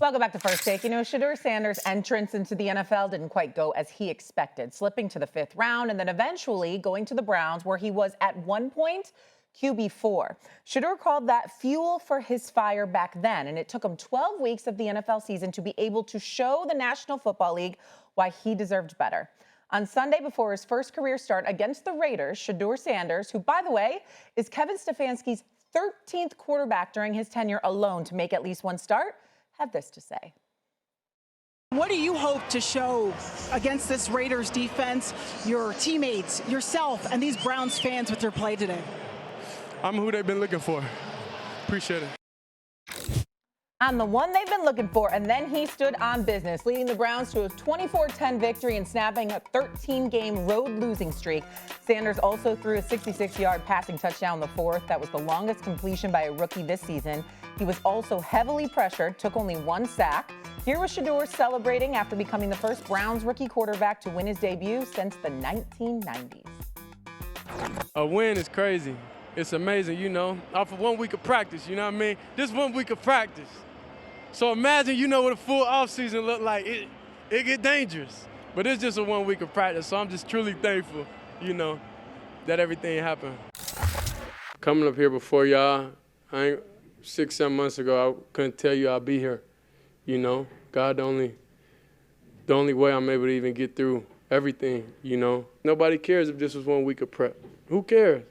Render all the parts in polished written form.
Welcome back to First Take. Shedeur Sanders' entrance into the NFL didn't quite go as he expected, slipping to the 5th round and then eventually going to the Browns, where he was at one point QB4. Shedeur called that fuel for his fire back then, and it took him 12 weeks of the NFL season to be able to show the National Football League why he deserved better. On Sunday, before his first career start against the Raiders, Shedeur Sanders, who, by the way, is Kevin Stefanski's 13th quarterback during his tenure alone to make at least one start, had this to say. What do you hope to show against this Raiders defense, your teammates, yourself, and these Browns fans with your play today? I'm who they've been looking for. Appreciate it. I'm the one they've been looking for, and then he stood on business, leading the Browns to a 24-10 victory and snapping a 13-game road losing streak. Sanders also threw a 66-yard passing touchdown in the 4th. That was the longest completion by a rookie this season. He was also heavily pressured, took only 1 sack. Here was Shedeur celebrating after becoming the first Browns rookie quarterback to win his debut since the 1990s. A win is crazy. It's amazing, off of 1 week of practice, you know what I mean? Just 1 week of practice. So imagine, what a full offseason look like. It get dangerous. But it's just a 1 week of practice, so I'm just truly thankful, that everything happened. Coming up here before y'all, 6-7 months ago, I couldn't tell you I'd be here. God, the only way I'm able to even get through everything, Nobody cares if this was 1 week of prep. Who cares?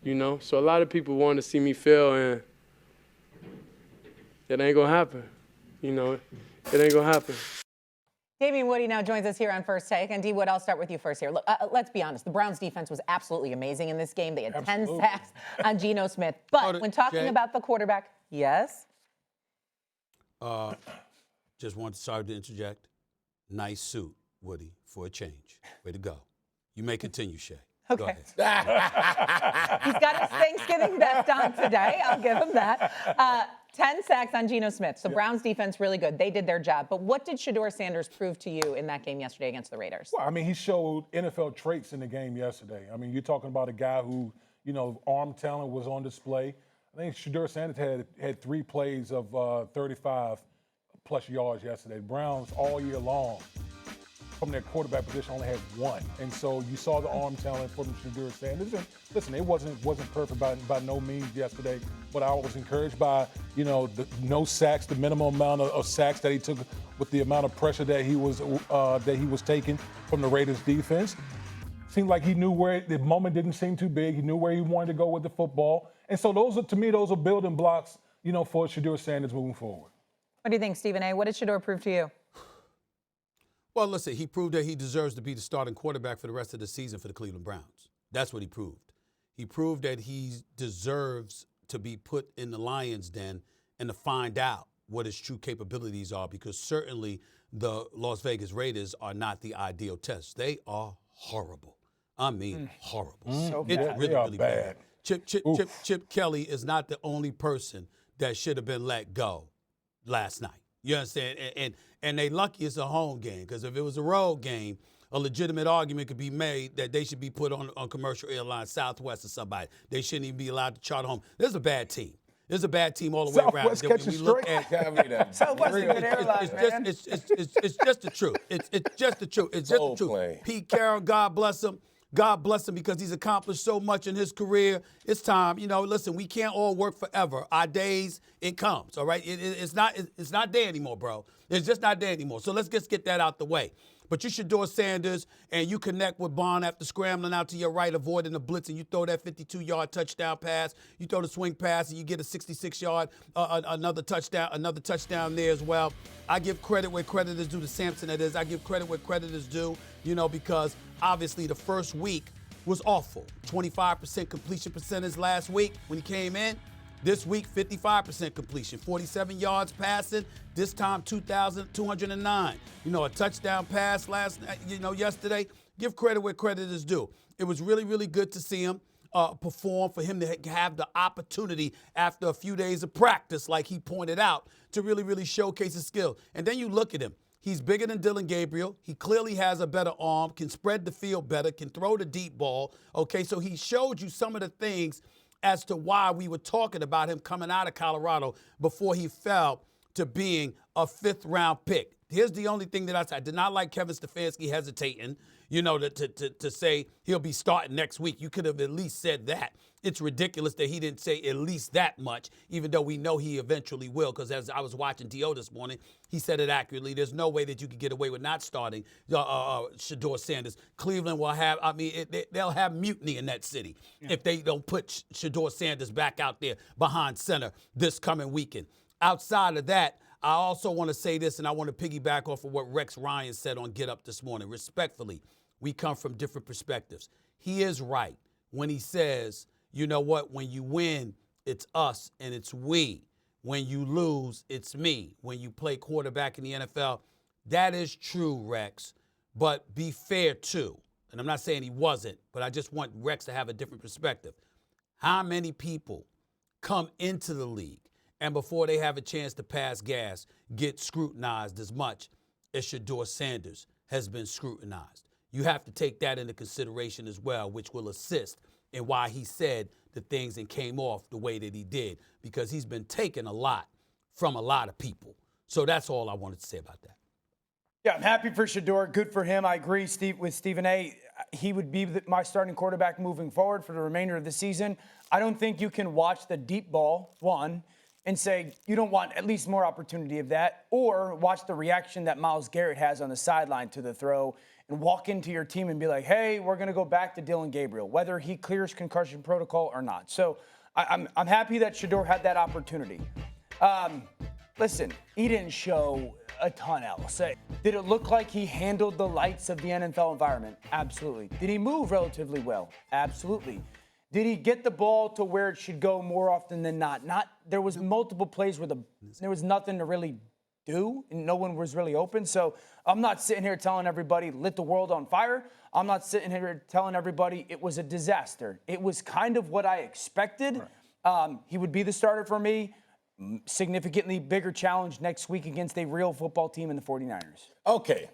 So a lot of people want to see me fail, and it ain't gonna happen. It ain't gonna happen. Damien Woody now joins us here on First Take. And D. Wood, I'll start with you first here. Look, let's be honest. The Browns defense was absolutely amazing in this game. They had 10 sacks on Geno Smith. But when talking about the quarterback, yes? Just wanted to interject. Nice suit, Woody, for a change. Way to go. You may continue, Shae. Okay. He's got his Thanksgiving vest on today. I'll give him that. 10 sacks on Geno Smith. So Browns defense really good. They did their job. But what did Shedeur Sanders prove to you in that game yesterday against the Raiders? Well, he showed NFL traits in the game yesterday. You're talking about a guy who, arm talent was on display. I think Shedeur Sanders had 3 plays of 35-plus yards yesterday. The Browns all year long, from their quarterback position, only had 1. And so you saw the arm talent from Shedeur Sanders. And listen, it wasn't perfect by no means yesterday, but I was encouraged by, the no sacks, the minimum amount of sacks that he took with the amount of pressure that he was taking from the Raiders defense. Seemed like he knew where the moment didn't seem too big. He knew where he wanted to go with the football. And so those are building blocks, for Shedeur Sanders moving forward. What do you think, Stephen A? What did Shedeur prove to you? Well, listen, he proved that he deserves to be the starting quarterback for the rest of the season for the Cleveland Browns. That's what he proved. He proved that he deserves to be put in the Lions' den and to find out what his true capabilities are, because certainly the Las Vegas Raiders are not the ideal test. They are horrible. Horrible. So it's bad. really bad. Chip Kelly is not the only person that should have been let go last night. You understand? And they lucky it's a home game, because if it was a road game, a legitimate argument could be made that they should be put on commercial airlines, Southwest or somebody. They shouldn't even be allowed to charter home. This is a bad team. This is a bad team all the way around. Southwest catching straight. Southwest is a good airline, man. It's just the truth. It's just the truth. It's just the truth. Pete Carroll, God bless him. God bless him, because he's accomplished so much in his career. It's time. Listen, we can't all work forever. Our days, it comes, all right? It's not there anymore, bro. It's just not there anymore. So let's just get that out the way. But you Shedeur Sanders, and you connect with Bond after scrambling out to your right, avoiding the blitz, and you throw that 52-yard touchdown pass. You throw the swing pass, and you get a 66-yard, another touchdown there as well. I give credit where credit is due to Sampson. That is, I give credit where credit is due, because obviously the first week was awful. 25% completion percentage last week when he came in. This week, 55% completion, 47 yards passing. This time, 2,209. A touchdown pass yesterday. Give credit where credit is due. It was really, really good to see him perform, for him to have the opportunity after a few days of practice, like he pointed out, to really, really showcase his skill. And then you look at him. He's bigger than Dylan Gabriel. He clearly has a better arm, can spread the field better, can throw the deep ball. Okay, so he showed you some of the things as to why we were talking about him coming out of Colorado before he fell to being a 5th-round pick. Here's the only thing that I said. I did not like Kevin Stefanski hesitating, to say he'll be starting next week. You could have at least said that. It's ridiculous that he didn't say at least that much, even though we know he eventually will, because as I was watching D.O. this morning, he said it accurately. There's no way that you could get away with not starting Shedeur Sanders. Cleveland will have, they'll have mutiny in that city if they don't put Shedeur Sanders back out there behind center this coming weekend. Outside of that, I also want to say this, and I want to piggyback off of what Rex Ryan said on Get Up this morning. Respectfully, we come from different perspectives. He is right when he says, you know what, when you win, it's us and it's we. When you lose, it's me. When you play quarterback in the NFL, that is true, Rex. But be fair, too. And I'm not saying he wasn't, but I just want Rex to have a different perspective. How many people come into the league and before they have a chance to pass gas, get scrutinized as much as Shedeur Sanders has been scrutinized? You have to take that into consideration as well, which will assist in why he said the things and came off the way that he did, because he's been taking a lot from a lot of people. So that's all I wanted to say about that. Yeah, I'm happy for Shedeur. Good for him. I agree with Stephen A. He would be my starting quarterback moving forward for the remainder of the season. I don't think you can watch the deep ball, one, and say you don't want at least more opportunity of that, or watch the reaction that Myles Garrett has on the sideline to the throw and walk into your team and be like, hey, we're going to go back to Dillon Gabriel, whether he clears concussion protocol or not. So I'm happy that Shedeur had that opportunity. Listen, he didn't show a ton else. Did it look like he handled the lights of the NFL environment? Absolutely. Did he move relatively well? Absolutely. Did he get the ball to where it should go more often than not? There was multiple plays where there was nothing to really do, and no one was really open. So I'm not sitting here telling everybody lit the world on fire. I'm not sitting here telling everybody it was a disaster. It was kind of what I expected. Right. He would be the starter for me. Significantly bigger challenge next week against a real football team in the 49ers. Okay,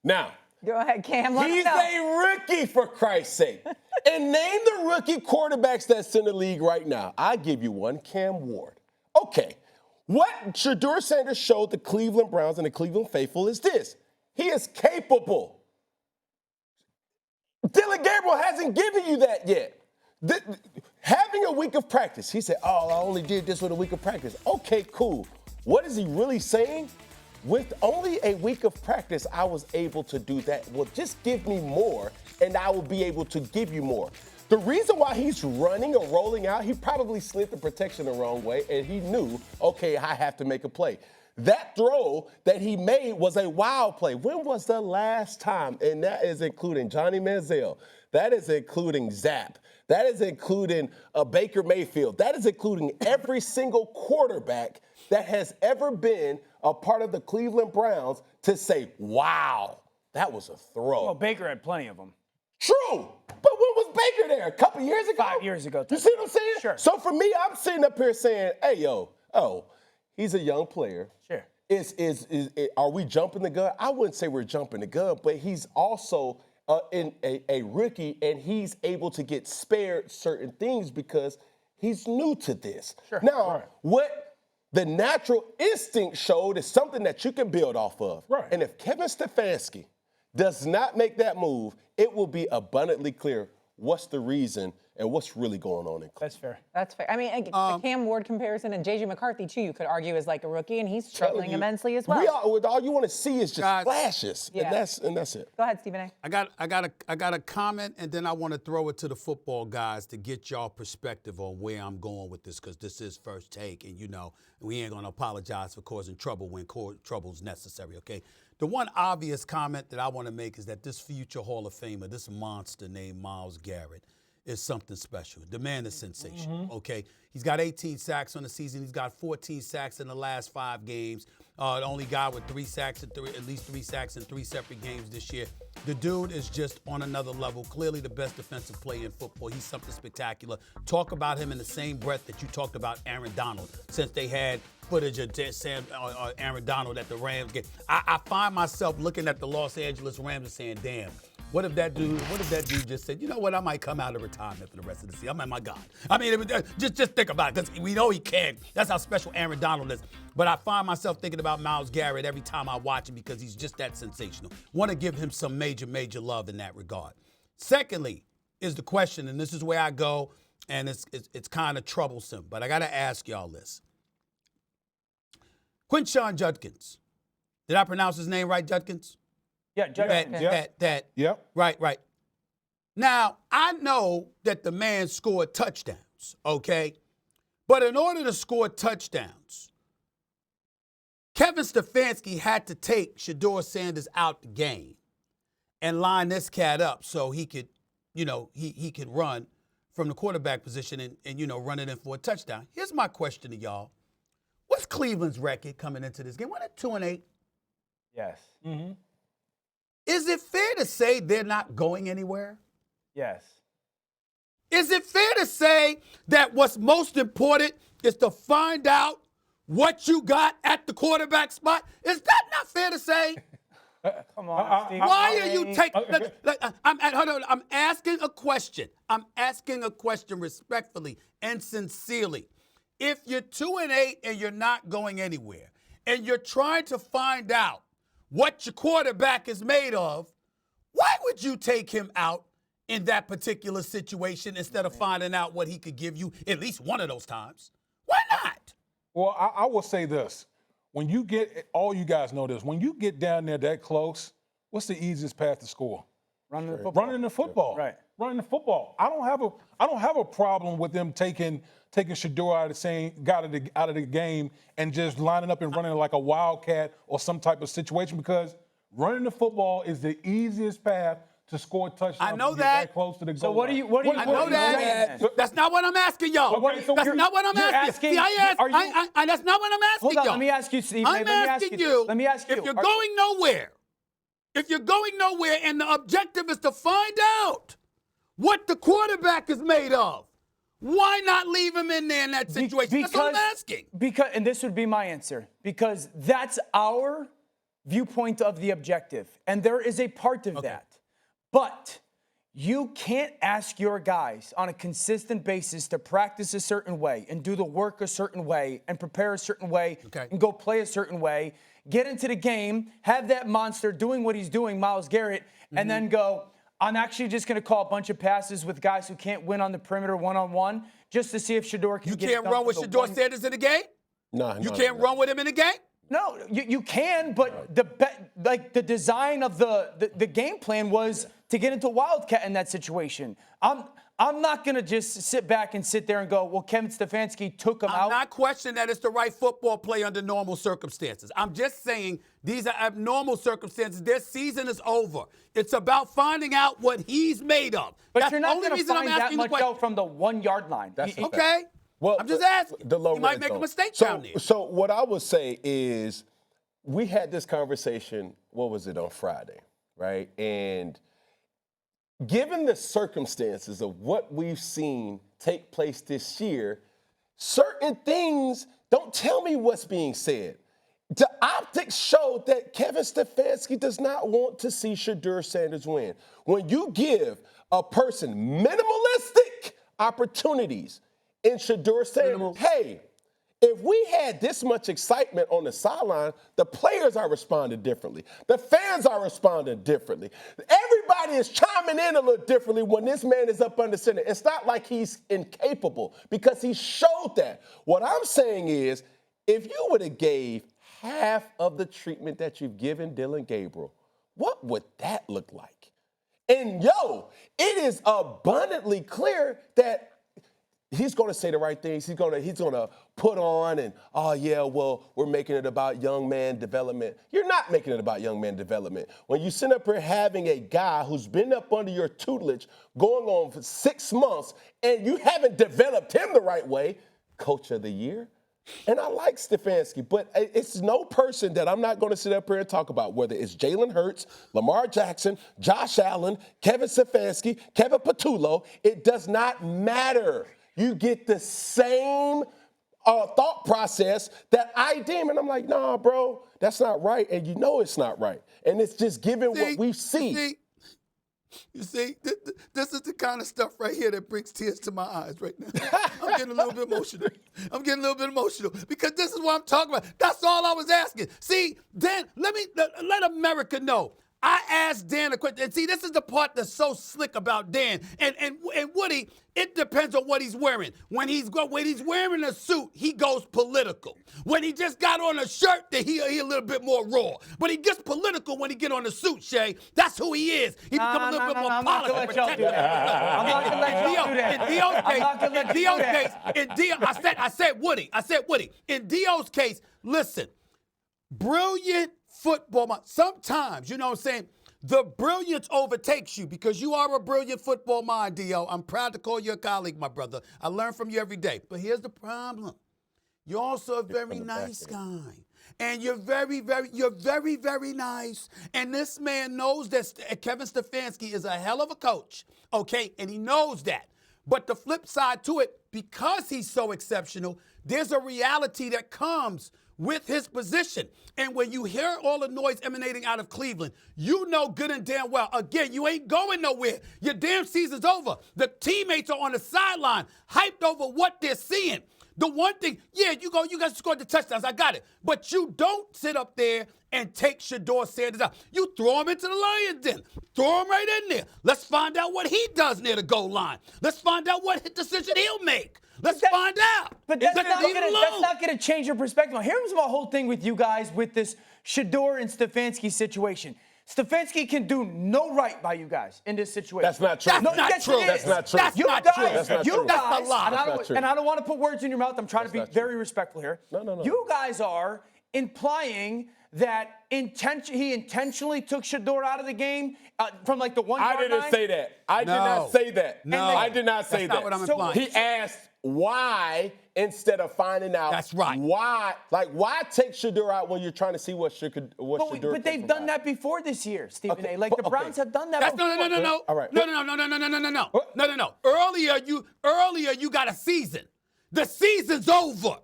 now. Go ahead, Cam. He's a rookie, for Christ's sake. And name the rookie quarterbacks that's in the league right now. I give you one, Cam Ward. Okay, what Shedeur Sanders showed the Cleveland Browns and the Cleveland faithful is this. He is capable. Dillon Gabriel hasn't given you that yet. Having a week of practice, he said, oh, I only did this with a week of practice. Okay, cool. What is he really saying? With only a week of practice, I was able to do that. Well, just give me more, and I will be able to give you more. The reason why he's running or rolling out, he probably slid the protection the wrong way, and he knew, okay, I have to make a play. That throw that he made was a wild play. When was the last time? And that is including Johnny Manziel. That is including Zapp. That is including Baker Mayfield. That is including every single quarterback that has ever been a part of the Cleveland Browns to say, wow, that was a throw. Well, Baker had plenty of them. True. But when was Baker there? A couple years ago? 5 years ago. You see what I'm saying? Sure. So for me, I'm sitting up here saying, hey, he's a young player. Sure. Are we jumping the gun? I wouldn't say we're jumping the gun, but he's also a rookie, and he's able to get spared certain things because he's new to this. Sure. Now, what the natural instinct showed is something that you can build off of. Right. And if Kevin Stefanski does not make that move, it will be abundantly clear what's the reason and what's really going on in Cleveland. That's fair. That's fair. I mean, the Cam Ward comparison and J.J. McCarthy, too, you could argue is like a rookie, and he's struggling immensely as well. All you want to see is just flashes, Yeah. and that's it. Go ahead, Stephen A. I got a comment, and then I want to throw it to the football guys to get y'all perspective on where I'm going with this, because this is First Take, and we ain't gonna apologize for causing trouble when trouble's necessary. Okay. The one obvious comment that I want to make is that this future Hall of Famer, this monster named Myles Garrett, is something special. The man is sensational, okay? He's got 18 sacks on the season. He's got 14 sacks in the last 5 games. The only guy with at least three sacks in 3 separate games this year. The dude is just on another level. Clearly the best defensive player in football. He's something spectacular. Talk about him in the same breath that you talked about Aaron Donald, since they had footage of Aaron Donald at the Rams game. I find myself looking at the Los Angeles Rams and saying, damn, What if that dude just said, you know what, I might come out of retirement for the rest of the season. I'm like, my God. I mean, just think about it, because we know he can. That's how special Aaron Donald is. But I find myself thinking about Myles Garrett every time I watch him because he's just that sensational. Want to give him some major, major love in that regard. Secondly is the question, and this is where I go, and it's kind of troublesome, but I got to ask y'all this. Quinshon Judkins. Did I pronounce his name right, Judkins? Yeah, Yep. Right. Now, I know that the man scored touchdowns, okay? But in order to score touchdowns, Kevin Stefanski had to take Shedeur Sanders out the game and line this cat up so he could, he could run from the quarterback position and run it in for a touchdown. Here's my question to y'all. What's Cleveland's record coming into this game? What, at 2-8? Yes. Mm-hmm. Is it fair to say they're not going anywhere? Yes. Is it fair to say that what's most important is to find out what you got at the quarterback spot? Is that not fair to say? Come on, Steve. Why are you taking? Hold on. I'm asking a question. I'm asking a question respectfully and sincerely. If you're 2-8 and you're not going anywhere, and you're trying to find out what your quarterback is made of, why would you take him out in that particular situation instead of finding out what he could give you at least one of those times? Why not? Well, I will say this. When you get, all you guys know this, when you get down there that close, what's the easiest path to score? Running the football. Running the football. Right. Running the football. I don't have a problem with them taking Shedeur out of the game and just lining up and running like a wildcat or some type of situation, because running the football is the easiest path to score touchdowns. I know and that. get that close to the goal. So what do you? I know that. That's not what I'm asking y'all. That's not what I'm asking. See, that's not what I'm asking Hold y'all. on, let me ask you, Steve. I'm asking you. Let me ask you. If you're going nowhere, and the objective is to find out what the quarterback is made of, why not leave him in there in that situation? That's what I'm asking. And this would be my answer, because that's our viewpoint of the objective, and there is a part of that. But you can't ask your guys on a consistent basis to practice a certain way and do the work a certain way and prepare a certain way and go play a certain way, get into the game, have that monster doing what he's doing, Myles Garrett, and then go, I'm actually just going to call a bunch of passes with guys who can't win on the perimeter one-on-one just to see if Shedeur can get it done. You can't run with Shedeur Sanders in the game? No. You can't run with him in the game? No, you can, but the design of the game plan was to get into Wildcat in that situation. I'm not going to just sit back and sit there and go, well, Kevin Stefanski took him out. I'm not questioning that it's the right football play under normal circumstances. I'm just saying these are abnormal circumstances. Their season is over. It's about finding out what he's made of. But that's you're not going to find that much out from the 1 yard line. Okay. Well, I'm just asking. The low you might red make zone. a mistake down there. So what I would say is, we had this conversation, what was it, on Friday, right? And given the circumstances of what we've seen take place this year, certain things, don't tell me what's being said. The optics show that Kevin Stefanski does not want to see Shedeur Sanders win. When you give a person minimalistic opportunities in Shedeur Sanders, hey, if we had this much excitement on the sideline, the players are responding differently. The fans are responding differently. Everybody is chiming in a little differently when this man is up under center. It's not like he's incapable, because he showed that. What I'm saying is, if you would have gave half of the treatment that you've given Dylan Gabriel, what would that look like? And it is abundantly clear that he's going to say the right things. He's going to put on and, we're making it about young man development. You're not making it about young man development. When you sit up here having a guy who's been up under your tutelage going on for 6 months and you haven't developed him the right way, Coach of the Year. And I like Stefanski, but it's no person that I'm not going to sit up here and talk about, whether it's Jalen Hurts, Lamar Jackson, Josh Allen, Kevin Stefanski, Kevin Patullo. It does not matter. You get the same thought process that I deem. And I'm like, nah, bro, that's not right. And you know it's not right. And it's just given what we see. You see, this is the kind of stuff right here that brings tears to my eyes right now. I'm getting a little bit emotional. Because this is what I'm talking about. That's all I was asking. See, Dan, let America know. I asked Dan a question. And see, this is the part that's so slick about Dan. And Woody, it depends on what he's wearing. When he's wearing a suit, he goes political. When he just got on a shirt, then he a little bit more raw. But he gets political when he get on a suit, Shae. That's who he is. He becomes a little bit more political. I'm not going to let y'all do that. I'm not going to let y'all do that. In Dio's case, I said Woody. In Dio's case, listen, brilliant football mind. Sometimes, you know what I'm saying, the brilliance overtakes you because you are a brilliant football mind, Dio. I'm proud to call you a colleague, my brother. I learn from you every day. But here's the problem. You're also a very nice guy. And you're very, very nice. And this man knows that Kevin Stefanski is a hell of a coach, okay? And he knows that. But the flip side to it, because he's so exceptional, there's a reality that comes with his position. And when you hear all the noise emanating out of Cleveland, you know good and damn well, again, you ain't going nowhere. Your damn season's over. The teammates are on the sideline, hyped over what they're seeing. The one thing, yeah, you guys scored the touchdowns, I got it. But you don't sit up there and take Shedeur Sanders out. You throw him into the Lions den. Throw him right in there. Let's find out what he does near the goal line. Let's find out what decision he'll make. Let's find out. But that's not going to change your perspective. Here's my whole thing with you guys with this Shedeur and Stefanski situation. Stefanski can do no right by you guys in this situation. That's not true. That's not true. That's not true. That's a lie. And I don't want to put words in your mouth. I'm trying to be very respectful here. No. You guys are implying that he intentionally took Shedeur out of the game from like the 1 yard line. I didn't say that. I did not say that. No, I did not say that. That's not what I'm implying. He asked why instead of finding out. That's right. Why take Shedeur out when you're trying to see what Shedeur But they've done that before this year, Stephen A. Like the Browns have done that before. No. All right. No. Earlier you got a season. The season's over.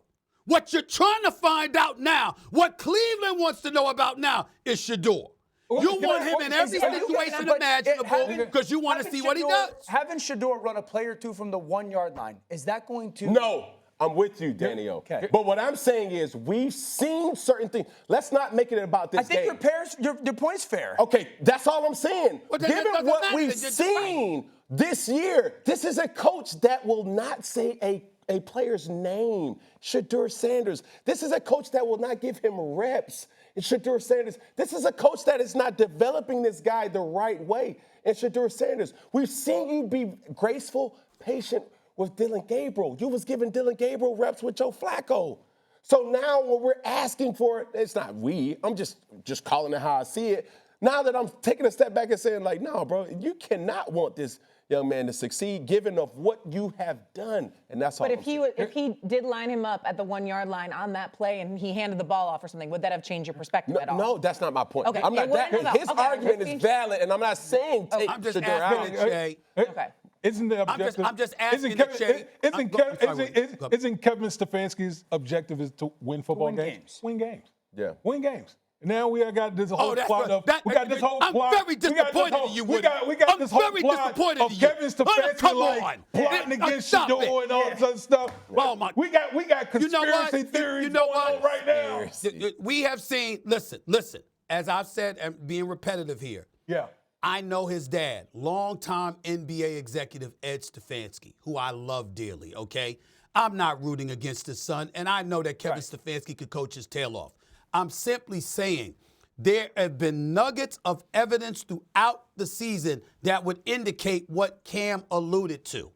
What you're trying to find out now, what Cleveland wants to know about now is Shedeur. You want him in every situation imaginable because you want to see what he does. Having Shedeur run a play or two from the 1 yard line, is that going to... No, I'm with you, Danny O. Okay. But what I'm saying is we've seen certain things. Let's not make it about this game. I think your point's fair. Okay, that's all I'm saying. Well, Given what we've seen this year, this is a coach that will not say a player's name, Shedeur Sanders. This is a coach that will not give him reps. And Shedeur Sanders, this is a coach that is not developing this guy the right way. And Shedeur Sanders, we've seen you be graceful, patient with Dylan Gabriel. You was giving Dylan Gabriel reps with Joe Flacco. So now when we're asking for it, it's not I'm just calling it how I see it. Now that I'm taking a step back and saying like, no, bro, you cannot want this young man to succeed given of what you have done. And that's all. But if he did line him up at the 1 yard line on that play and he handed the ball off or something, would that have changed your perspective at all? No, that's not my point. Okay. I'm not his argument is valid, and I'm not saying take I'm just Shedeur asking out. Shae. Okay. Isn't the objective? I'm just asking Shae. Isn't Kevin Stefanski's objective is to win football games? Win games. Yeah. Win games. Now we got this whole plot of. I'm very disappointed in you, Woody. We got this whole plot of Kevin Stefanski plotting against Shedeur and all this other stuff. Oh my! We got conspiracy theories going on right now. We have seen. Listen. As I've said, and being repetitive here. Yeah. I know his dad, longtime NBA executive Ed Stefanski, who I love dearly. Okay, I'm not rooting against his son, and I know that Kevin Stefanski could coach his tail off. I'm simply saying there have been nuggets of evidence throughout the season that would indicate what Cam alluded to.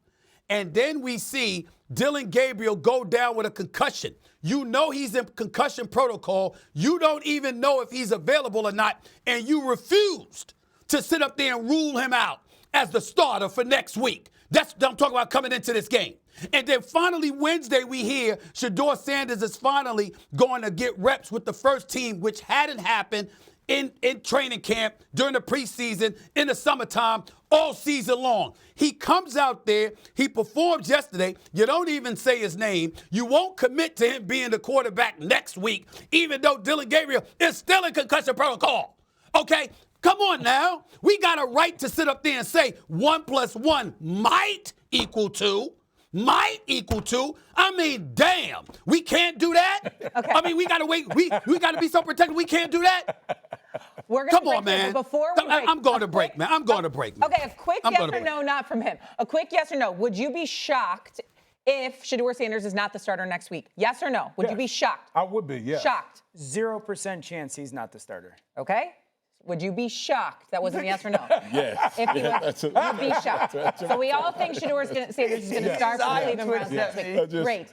And then we see Dylan Gabriel go down with a concussion. You know he's in concussion protocol. You don't even know if he's available or not, and you refused to sit up there and rule him out as the starter for next week. That's what I'm talking about coming into this game. And then finally Wednesday we hear Shedeur Sanders is finally going to get reps with the first team, which hadn't happened in training camp during the preseason, in the summertime, all season long. He comes out there, he performs yesterday, you don't even say his name, you won't commit to him being the quarterback next week, even though Dylan Gabriel is still in concussion protocol. Okay? Come on now. We got a right to sit up there and say 1 + 1 might equal 2. Might equal 2. I mean, damn. We can't do that? Okay. I mean, we got to wait. We got to be so protected. We can't do that? We're Come gonna on, break man. here, but before we break, I'm going to break, man. I'm going to break, man. Okay, a quick I'm yes gonna or break. no, not from him. A quick yes or no. Would you be shocked if Shedeur Sanders is not the starter next week? Yes or no? Would you be shocked? I would be, yeah. Shocked. 0% chance he's not the starter. Okay. Would you be shocked? That wasn't a yes or no. Yes. If you would be shocked. So we all think Shedeur Sanders is going to start for the Cleveland Browns next week. Great.